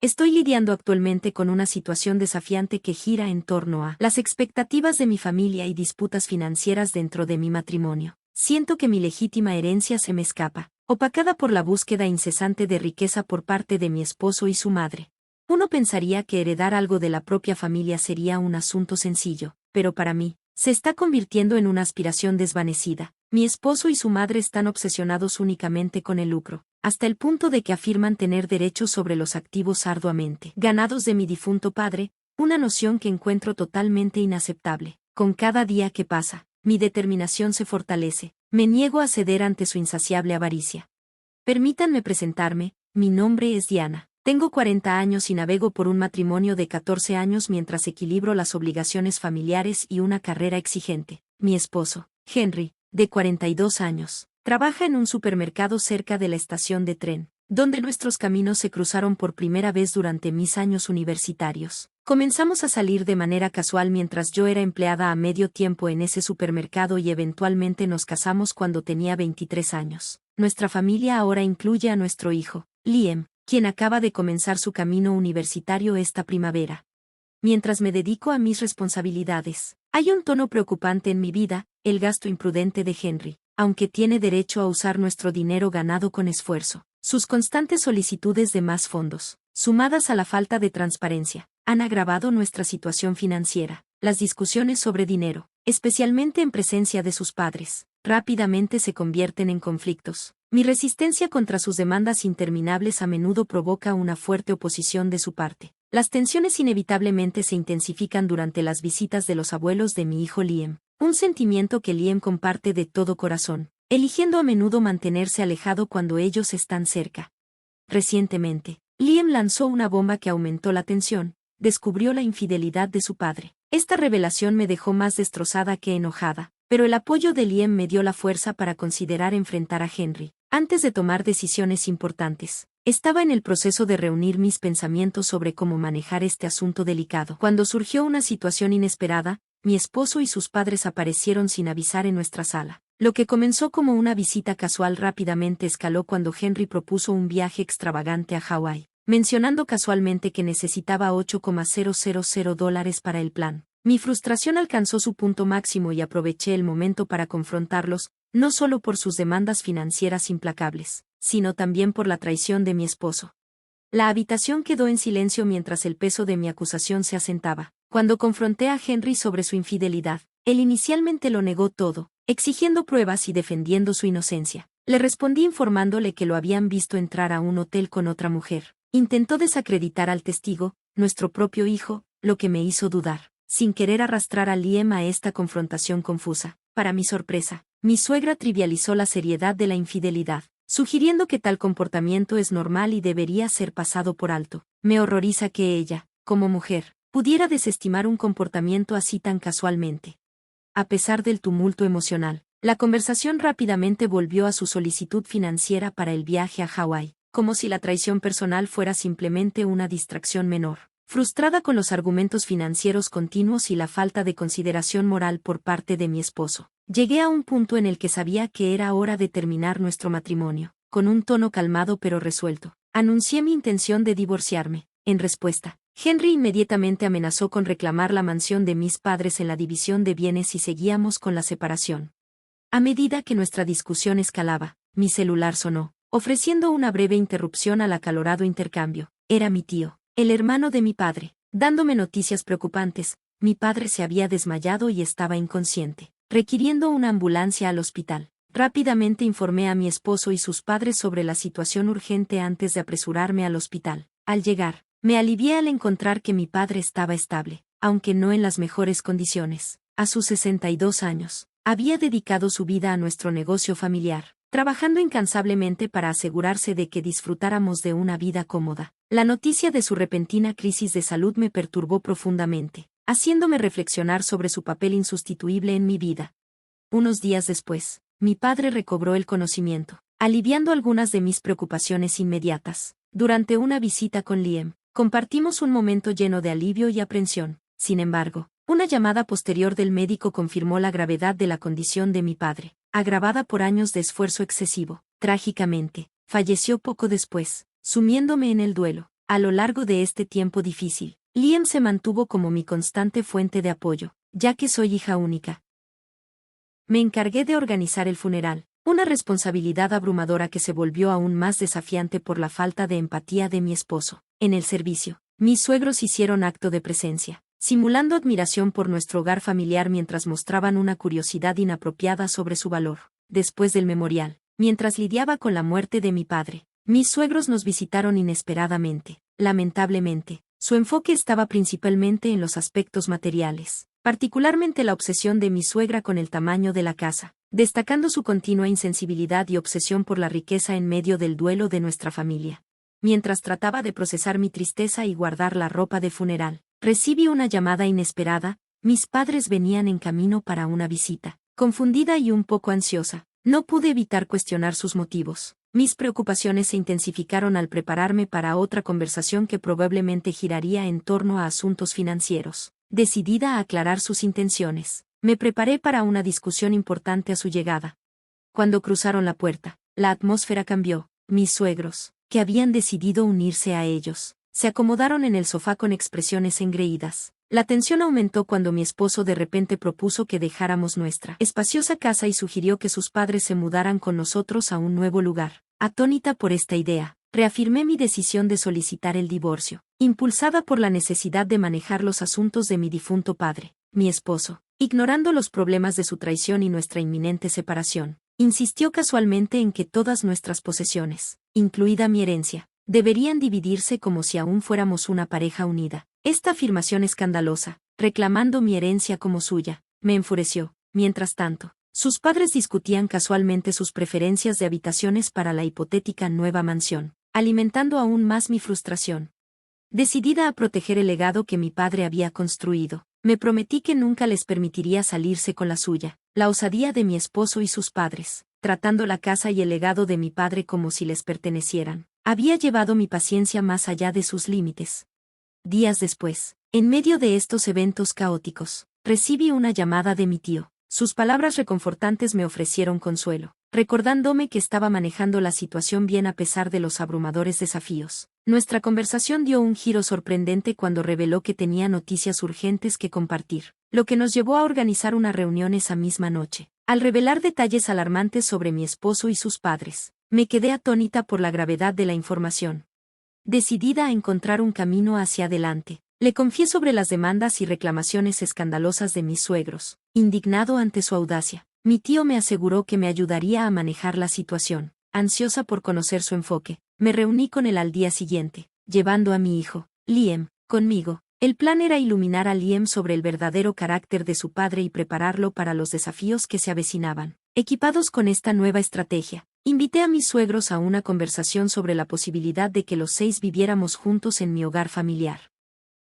Estoy lidiando actualmente con una situación desafiante que gira en torno a las expectativas de mi familia y disputas financieras dentro de mi matrimonio. Siento que mi legítima herencia se me escapa, opacada por la búsqueda incesante de riqueza por parte de mi esposo y su madre. Uno pensaría que heredar algo de la propia familia sería un asunto sencillo, pero para mí, se está convirtiendo en una aspiración desvanecida. Mi esposo y su madre están obsesionados únicamente con el lucro, hasta el punto de que afirman tener derechos sobre los activos arduamente ganados de mi difunto padre, una noción que encuentro totalmente inaceptable. Con cada día que pasa, mi determinación se fortalece, me niego a ceder ante su insaciable avaricia. Permítanme presentarme, mi nombre es Diana. Tengo 40 años y navego por un matrimonio de 14 años mientras equilibro las obligaciones familiares y una carrera exigente. Mi esposo, Henry, de 42 años, trabaja en un supermercado cerca de la estación de tren, donde nuestros caminos se cruzaron por primera vez durante mis años universitarios. Comenzamos a salir de manera casual mientras yo era empleada a medio tiempo en ese supermercado y eventualmente nos casamos cuando tenía 23 años. Nuestra familia ahora incluye a nuestro hijo, Liam, quien acaba de comenzar su camino universitario esta primavera. Mientras me dedico a mis responsabilidades, hay un tono preocupante en mi vida, el gasto imprudente de Henry, aunque tiene derecho a usar nuestro dinero ganado con esfuerzo. Sus constantes solicitudes de más fondos, sumadas a la falta de transparencia, han agravado nuestra situación financiera. Las discusiones sobre dinero, especialmente en presencia de sus padres, rápidamente se convierten en conflictos. Mi resistencia contra sus demandas interminables a menudo provoca una fuerte oposición de su parte. Las tensiones inevitablemente se intensifican durante las visitas de los abuelos de mi hijo Liam, un sentimiento que Liam comparte de todo corazón, eligiendo a menudo mantenerse alejado cuando ellos están cerca. Recientemente, Liam lanzó una bomba que aumentó la tensión, descubrió la infidelidad de su padre. Esta revelación me dejó más destrozada que enojada, pero el apoyo de Liam me dio la fuerza para considerar enfrentar a Henry. Antes de tomar decisiones importantes, estaba en el proceso de reunir mis pensamientos sobre cómo manejar este asunto delicado. Cuando surgió una situación inesperada, mi esposo y sus padres aparecieron sin avisar en nuestra sala. Lo que comenzó como una visita casual rápidamente escaló cuando Henry propuso un viaje extravagante a Hawái, mencionando casualmente que necesitaba $8,000 para el plan. Mi frustración alcanzó su punto máximo y aproveché el momento para confrontarlos, no solo por sus demandas financieras implacables, sino también por la traición de mi esposo. La habitación quedó en silencio mientras el peso de mi acusación se asentaba. Cuando confronté a Henry sobre su infidelidad, él inicialmente lo negó todo, exigiendo pruebas y defendiendo su inocencia. Le respondí informándole que lo habían visto entrar a un hotel con otra mujer. Intentó desacreditar al testigo, nuestro propio hijo, lo que me hizo dudar, sin querer arrastrar a Liam a esta confrontación confusa. Para mi sorpresa, mi suegra trivializó la seriedad de la infidelidad, sugiriendo que tal comportamiento es normal y debería ser pasado por alto. Me horroriza que ella, como mujer, pudiera desestimar un comportamiento así tan casualmente. A pesar del tumulto emocional, la conversación rápidamente volvió a su solicitud financiera para el viaje a Hawái, como si la traición personal fuera simplemente una distracción menor. Frustrada con los argumentos financieros continuos y la falta de consideración moral por parte de mi esposo, llegué a un punto en el que sabía que era hora de terminar nuestro matrimonio. Con un tono calmado pero resuelto, anuncié mi intención de divorciarme. En respuesta, Henry inmediatamente amenazó con reclamar la mansión de mis padres en la división de bienes si seguíamos con la separación. A medida que nuestra discusión escalaba, mi celular sonó, ofreciendo una breve interrupción al acalorado intercambio. Era mi tío, el hermano de mi padre, dándome noticias preocupantes. Mi padre se había desmayado y estaba inconsciente, requiriendo una ambulancia al hospital. Rápidamente informé a mi esposo y sus padres sobre la situación urgente antes de apresurarme al hospital. Al llegar, me alivié al encontrar que mi padre estaba estable, aunque no en las mejores condiciones. A sus 62 años, había dedicado su vida a nuestro negocio familiar, trabajando incansablemente para asegurarse de que disfrutáramos de una vida cómoda. La noticia de su repentina crisis de salud me perturbó profundamente, haciéndome reflexionar sobre su papel insustituible en mi vida. Unos días después, mi padre recobró el conocimiento, aliviando algunas de mis preocupaciones inmediatas. Durante una visita con Liam, compartimos un momento lleno de alivio y aprensión. Sin embargo, una llamada posterior del médico confirmó la gravedad de la condición de mi padre, agravada por años de esfuerzo excesivo. Trágicamente, falleció poco después, sumiéndome en el duelo. A lo largo de este tiempo difícil, Liam se mantuvo como mi constante fuente de apoyo, ya que soy hija única. Me encargué de organizar el funeral, una responsabilidad abrumadora que se volvió aún más desafiante por la falta de empatía de mi esposo. En el servicio, mis suegros hicieron acto de presencia, simulando admiración por nuestro hogar familiar mientras mostraban una curiosidad inapropiada sobre su valor. Después del memorial, mientras lidiaba con la muerte de mi padre, mis suegros nos visitaron inesperadamente. Lamentablemente, su enfoque estaba principalmente en los aspectos materiales, particularmente la obsesión de mi suegra con el tamaño de la casa, destacando su continua insensibilidad y obsesión por la riqueza en medio del duelo de nuestra familia. Mientras trataba de procesar mi tristeza y guardar la ropa de funeral, recibí una llamada inesperada. Mis padres venían en camino para una visita. Confundida y un poco ansiosa, no pude evitar cuestionar sus motivos. Mis preocupaciones se intensificaron al prepararme para otra conversación que probablemente giraría en torno a asuntos financieros. Decidida a aclarar sus intenciones, me preparé para una discusión importante a su llegada. Cuando cruzaron la puerta, la atmósfera cambió. Mis suegros, que habían decidido unirse a ellos, se acomodaron en el sofá con expresiones engreídas. La tensión aumentó cuando mi esposo de repente propuso que dejáramos nuestra espaciosa casa y sugirió que sus padres se mudaran con nosotros a un nuevo lugar. Atónita por esta idea, reafirmé mi decisión de solicitar el divorcio, impulsada por la necesidad de manejar los asuntos de mi difunto padre. Mi esposo, ignorando los problemas de su traición y nuestra inminente separación, insistió casualmente en que todas nuestras posesiones, incluida mi herencia, deberían dividirse como si aún fuéramos una pareja unida. Esta afirmación escandalosa, reclamando mi herencia como suya, me enfureció. Mientras tanto, sus padres discutían casualmente sus preferencias de habitaciones para la hipotética nueva mansión, alimentando aún más mi frustración. Decidida a proteger el legado que mi padre había construido, me prometí que nunca les permitiría salirse con la suya. La osadía de mi esposo y sus padres, tratando la casa y el legado de mi padre como si les pertenecieran, había llevado mi paciencia más allá de sus límites. Días después, en medio de estos eventos caóticos, recibí una llamada de mi tío. Sus palabras reconfortantes me ofrecieron consuelo, recordándome que estaba manejando la situación bien a pesar de los abrumadores desafíos. Nuestra conversación dio un giro sorprendente cuando reveló que tenía noticias urgentes que compartir, lo que nos llevó a organizar una reunión esa misma noche. Al revelar detalles alarmantes sobre mi esposo y sus padres, me quedé atónita por la gravedad de la información. Decidida a encontrar un camino hacia adelante, le confié sobre las demandas y reclamaciones escandalosas de mis suegros. Indignado ante su audacia, mi tío me aseguró que me ayudaría a manejar la situación. Ansiosa por conocer su enfoque, me reuní con él al día siguiente, llevando a mi hijo, Liam, conmigo. El plan era iluminar a Liam sobre el verdadero carácter de su padre y prepararlo para los desafíos que se avecinaban. Equipados con esta nueva estrategia, invité a mis suegros a una conversación sobre la posibilidad de que los 6 viviéramos juntos en mi hogar familiar.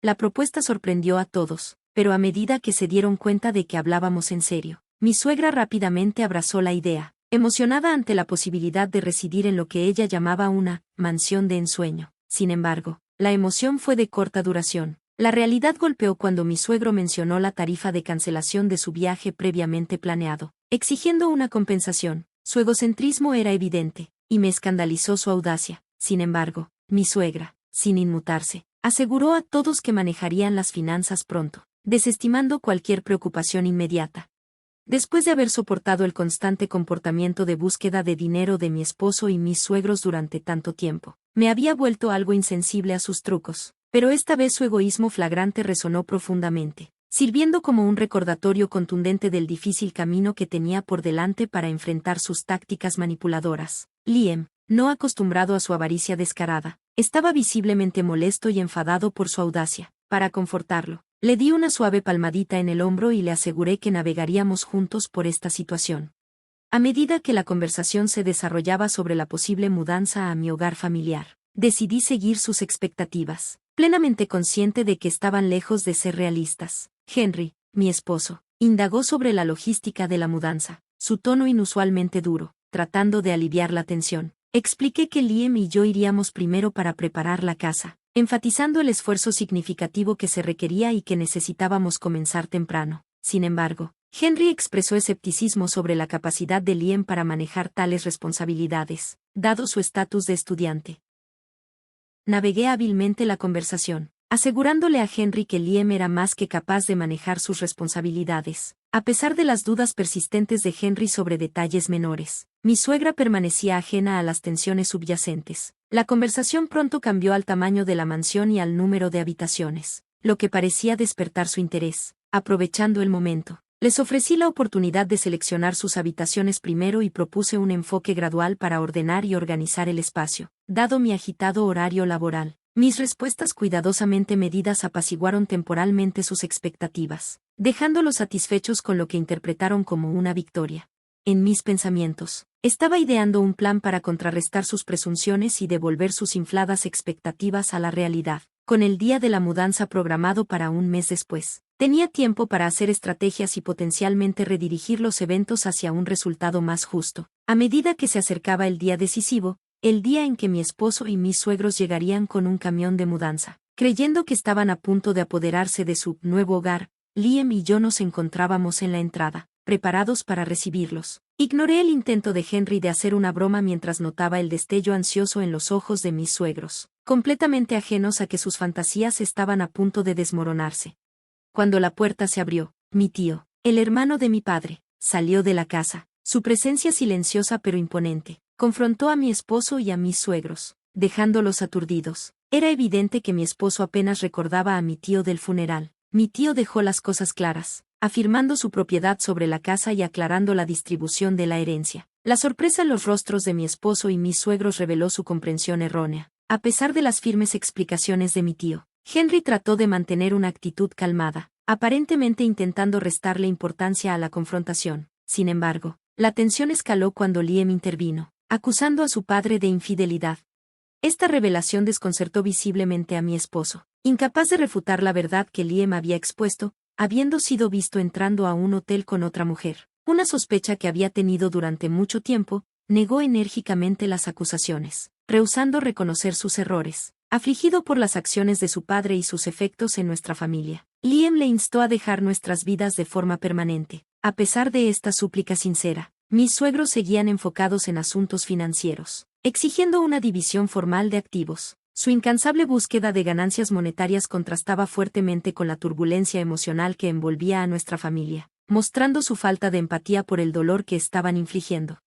La propuesta sorprendió a todos, pero a medida que se dieron cuenta de que hablábamos en serio, mi suegra rápidamente abrazó la idea, emocionada ante la posibilidad de residir en lo que ella llamaba una mansión de ensueño. Sin embargo, la emoción fue de corta duración. La realidad golpeó cuando mi suegro mencionó la tarifa de cancelación de su viaje previamente planeado, exigiendo una compensación. Su egocentrismo era evidente, y me escandalizó su audacia. Sin embargo, mi suegra, sin inmutarse, aseguró a todos que manejarían las finanzas pronto, desestimando cualquier preocupación inmediata. Después de haber soportado el constante comportamiento de búsqueda de dinero de mi esposo y mis suegros durante tanto tiempo, me había vuelto algo insensible a sus trucos, pero esta vez su egoísmo flagrante resonó profundamente, sirviendo como un recordatorio contundente del difícil camino que tenía por delante para enfrentar sus tácticas manipuladoras. Liam, no acostumbrado a su avaricia descarada, estaba visiblemente molesto y enfadado por su audacia. Para confortarlo, le di una suave palmadita en el hombro y le aseguré que navegaríamos juntos por esta situación. A medida que la conversación se desarrollaba sobre la posible mudanza a mi hogar familiar, decidí seguir sus expectativas, plenamente consciente de que estaban lejos de ser realistas. Henry, mi esposo, indagó sobre la logística de la mudanza, su tono inusualmente duro, tratando de aliviar la tensión. Expliqué que Liam y yo iríamos primero para preparar la casa, enfatizando el esfuerzo significativo que se requería y que necesitábamos comenzar temprano. Sin embargo, Henry expresó escepticismo sobre la capacidad de Liam para manejar tales responsabilidades, dado su estatus de estudiante. navegué hábilmente la conversación, asegurándole a Henry que Liam era más que capaz de manejar sus responsabilidades. A pesar de las dudas persistentes de Henry sobre detalles menores, mi suegra permanecía ajena a las tensiones subyacentes. La conversación pronto cambió al tamaño de la mansión y al número de habitaciones, lo que parecía despertar su interés. Aprovechando el momento, les ofrecí la oportunidad de seleccionar sus habitaciones primero y propuse un enfoque gradual para ordenar y organizar el espacio, dado mi agitado horario laboral. Mis respuestas cuidadosamente medidas apaciguaron temporalmente sus expectativas, dejándolos satisfechos con lo que interpretaron como una victoria. En mis pensamientos, estaba ideando un plan para contrarrestar sus presunciones y devolver sus infladas expectativas a la realidad. Con el día de la mudanza programado para un mes después, tenía tiempo para hacer estrategias y potencialmente redirigir los eventos hacia un resultado más justo. A medida que se acercaba el día decisivo, el día en que mi esposo y mis suegros llegarían con un camión de mudanza, creyendo que estaban a punto de apoderarse de su nuevo hogar, Liam y yo nos encontrábamos en la entrada, preparados para recibirlos. Ignoré el intento de Henry de hacer una broma mientras notaba el destello ansioso en los ojos de mis suegros, completamente ajenos a que sus fantasías estaban a punto de desmoronarse. Cuando la puerta se abrió, mi tío, el hermano de mi padre, salió de la casa. Su presencia silenciosa pero imponente confrontó a mi esposo y a mis suegros, dejándolos aturdidos. Era evidente que mi esposo apenas recordaba a mi tío del funeral. Mi tío dejó las cosas claras, afirmando su propiedad sobre la casa y aclarando la distribución de la herencia. La sorpresa en los rostros de mi esposo y mis suegros reveló su comprensión errónea. A pesar de las firmes explicaciones de mi tío, Henry trató de mantener una actitud calmada, aparentemente intentando restarle importancia a la confrontación. Sin embargo, la tensión escaló cuando Liam intervino, acusando a su padre de infidelidad. Esta revelación desconcertó visiblemente a mi esposo, incapaz de refutar la verdad que Liam había expuesto, habiendo sido visto entrando a un hotel con otra mujer. Una sospecha que había tenido durante mucho tiempo, negó enérgicamente las acusaciones, rehusando reconocer sus errores. Afligido por las acciones de su padre y sus efectos en nuestra familia, Liam le instó a dejar nuestras vidas de forma permanente. A pesar de esta súplica sincera, mis suegros seguían enfocados en asuntos financieros, exigiendo una división formal de activos. Su incansable búsqueda de ganancias monetarias contrastaba fuertemente con la turbulencia emocional que envolvía a nuestra familia, mostrando su falta de empatía por el dolor que estaban infligiendo.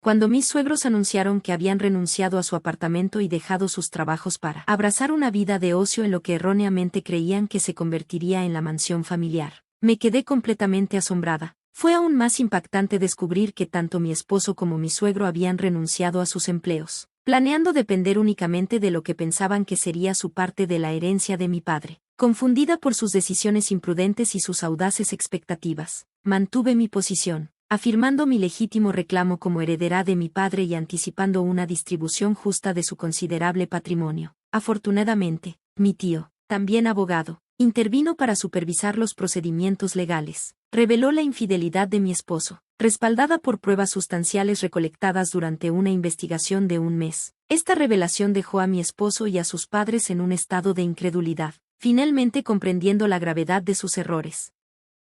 Cuando mis suegros anunciaron que habían renunciado a su apartamento y dejado sus trabajos para abrazar una vida de ocio en lo que erróneamente creían que se convertiría en la mansión familiar, me quedé completamente asombrada. Fue aún más impactante descubrir que tanto mi esposo como mi suegro habían renunciado a sus empleos, planeando depender únicamente de lo que pensaban que sería su parte de la herencia de mi padre. Confundida por sus decisiones imprudentes y sus audaces expectativas, mantuve mi posición, afirmando mi legítimo reclamo como heredera de mi padre y anticipando una distribución justa de su considerable patrimonio. Afortunadamente, mi tío, también abogado, intervino para supervisar los procedimientos legales. Reveló la infidelidad de mi esposo, respaldada por pruebas sustanciales recolectadas durante una investigación de un mes. Esta revelación dejó a mi esposo y a sus padres en un estado de incredulidad, finalmente comprendiendo la gravedad de sus errores.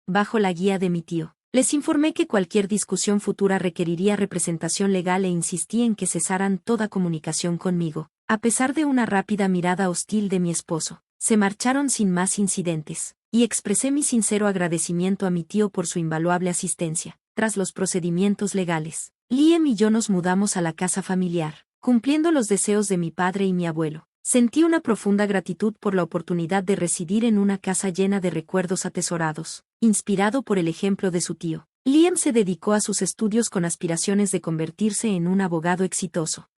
Bajo la guía de mi tío, les informé que cualquier discusión futura requeriría representación legal e insistí en que cesaran toda comunicación conmigo. A pesar de una rápida mirada hostil de mi esposo, se marcharon sin más incidentes, y expresé mi sincero agradecimiento a mi tío por su invaluable asistencia. Tras los procedimientos legales, Liam y yo nos mudamos a la casa familiar, cumpliendo los deseos de mi padre y mi abuelo. Sentí una profunda gratitud por la oportunidad de residir en una casa llena de recuerdos atesorados. Inspirado por el ejemplo de su tío, Liam se dedicó a sus estudios con aspiraciones de convertirse en un abogado exitoso.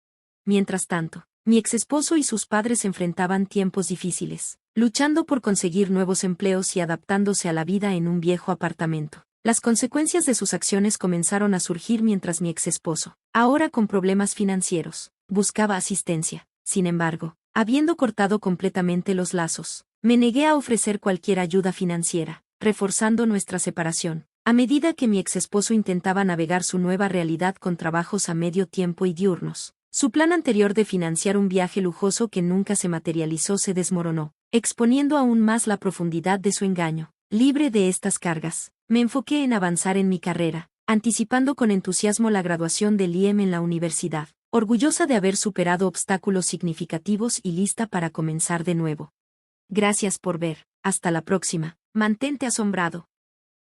Mientras tanto, mi exesposo y sus padres enfrentaban tiempos difíciles, luchando por conseguir nuevos empleos y adaptándose a la vida en un viejo apartamento. Las consecuencias de sus acciones comenzaron a surgir mientras mi exesposo, ahora con problemas financieros, buscaba asistencia. Sin embargo, habiendo cortado completamente los lazos, me negué a ofrecer cualquier ayuda financiera, reforzando nuestra separación. A medida que mi exesposo intentaba navegar su nueva realidad con trabajos a medio tiempo y diurnos, su plan anterior de financiar un viaje lujoso que nunca se materializó se desmoronó, exponiendo aún más la profundidad de su engaño. Libre de estas cargas, me enfoqué en avanzar en mi carrera, anticipando con entusiasmo la graduación de Liam en la universidad. orgullosa de haber superado obstáculos significativos y lista para comenzar de nuevo. Gracias por ver. Hasta la próxima. Mantente asombrado.